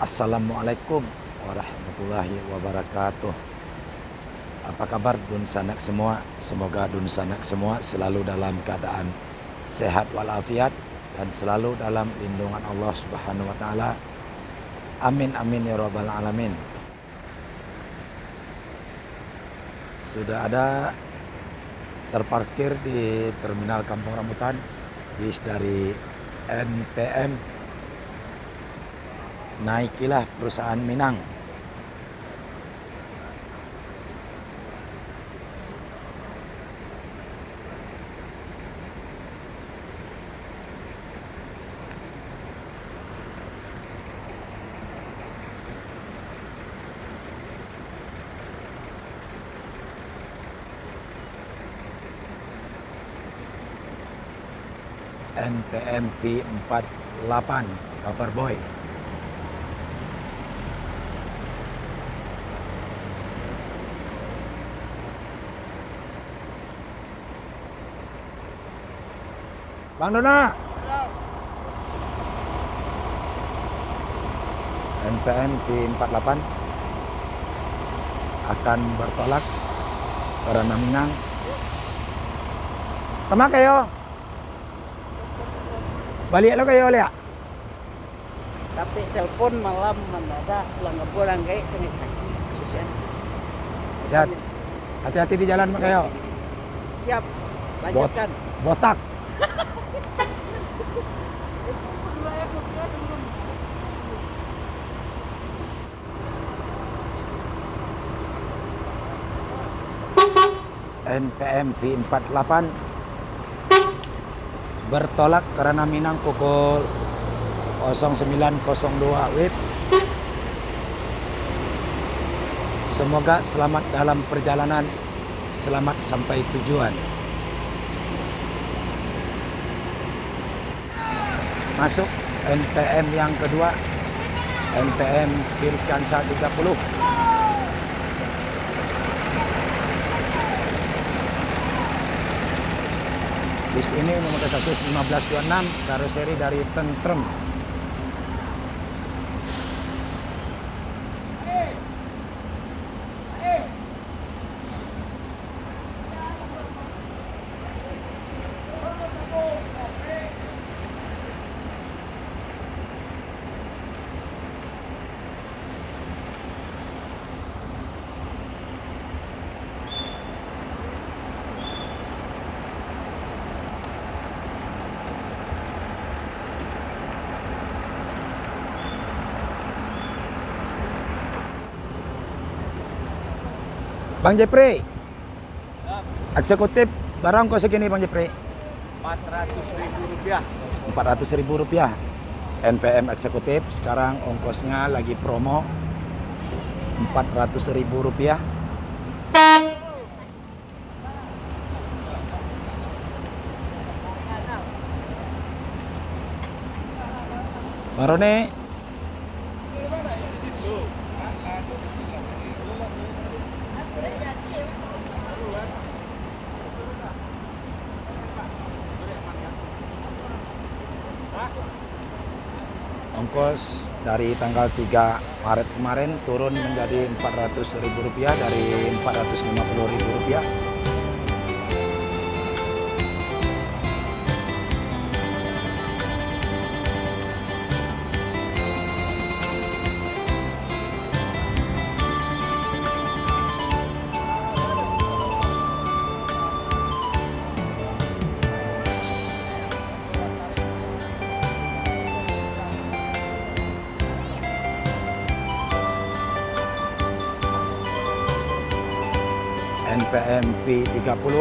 Assalamualaikum warahmatullahi wabarakatuh. Apa kabar dun sanak semua? Semoga dun sanak semua selalu dalam keadaan sehat walafiat dan selalu dalam lindungan Allah Subhanahu wa taala. Amin amin ya rabbal alamin. Sudah ada terparkir di Terminal Kampung Rambutan bis dari NPM. Naikilah perusahaan Minang. NPM V48 Coverboy. Bang Dona. NPM V48 akan bertolak ke Ranah Minang. Kemana kayo? Balik lo kayo lihat. Tapi telepon malam mendadak pulang ke pulang kayak sakit. Hati-hati di jalan kayo. Siap, lanjutkan. Botak. NPM V48 bertolak ke Ranah Minang pukul 09.02 WIB. Semoga selamat dalam perjalanan, selamat sampai tujuan. Masuk NPM yang kedua, NPM Fircansa 30. Bis ini nomor kasus 1526, karoseri dari Tentrem. Bang Jepri, eksekutif barang kok segini Bang Jepri? Rp400.000. Rp400.000. NPM eksekutif sekarang ongkosnya lagi promo Rp400.000. Bang Roni, ongkos dari tanggal 3 Maret kemarin turun menjadi Rp400.000 dari Rp450.000. NPM V30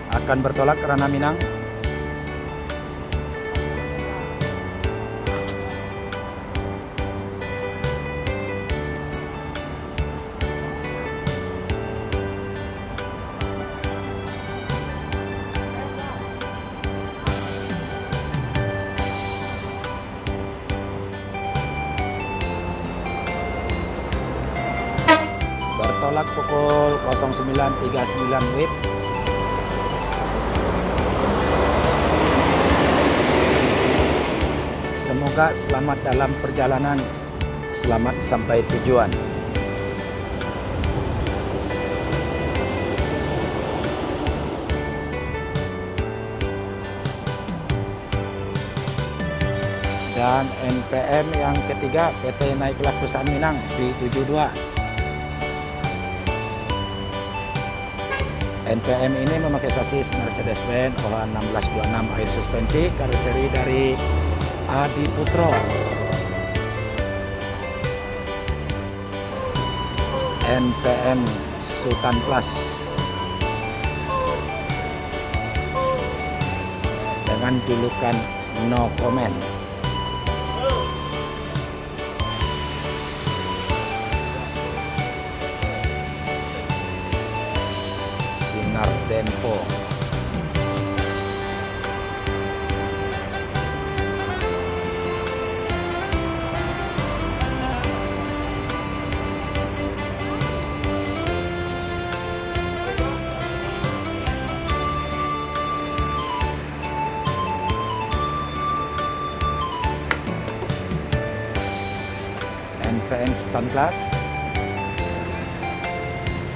akan bertolak ke Ranah Minang. Bertolak pukul 09.39 WIB. Semoga Semoga selamat dalam perjalanan, selamat sampai tujuan. Dan NPM yang ketiga, PT Naiklah Perusahaan Minang B72. NPM ini memakai sasis Mercedes-Benz OH 1626 air suspensi, karoseri dari Adi Putro. NPM Sultan Plus dengan julukan No Comment. Sinar Denpo. NPM Sultan Plus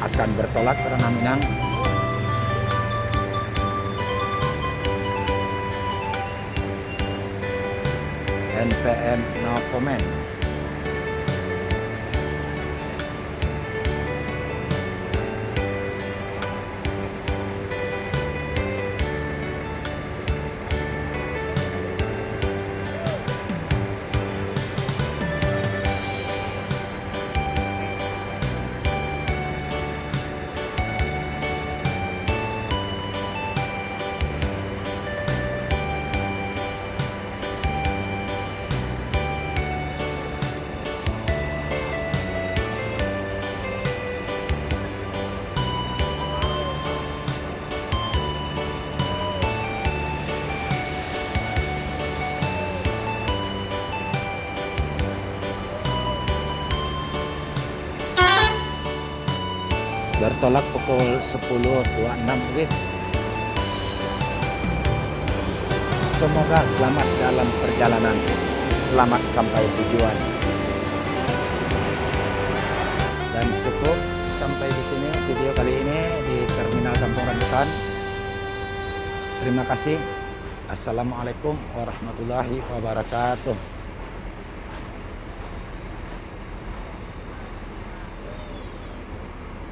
akan bertolak ke Ranah Minang. NPM No Comment. Bertolak pukul 10.26 WIB. Semoga selamat dalam perjalanan, selamat sampai tujuan. Dan cukup sampai di sini video kali ini di Terminal Kampung Rambutan. Terima kasih. Assalamualaikum warahmatullahi wabarakatuh.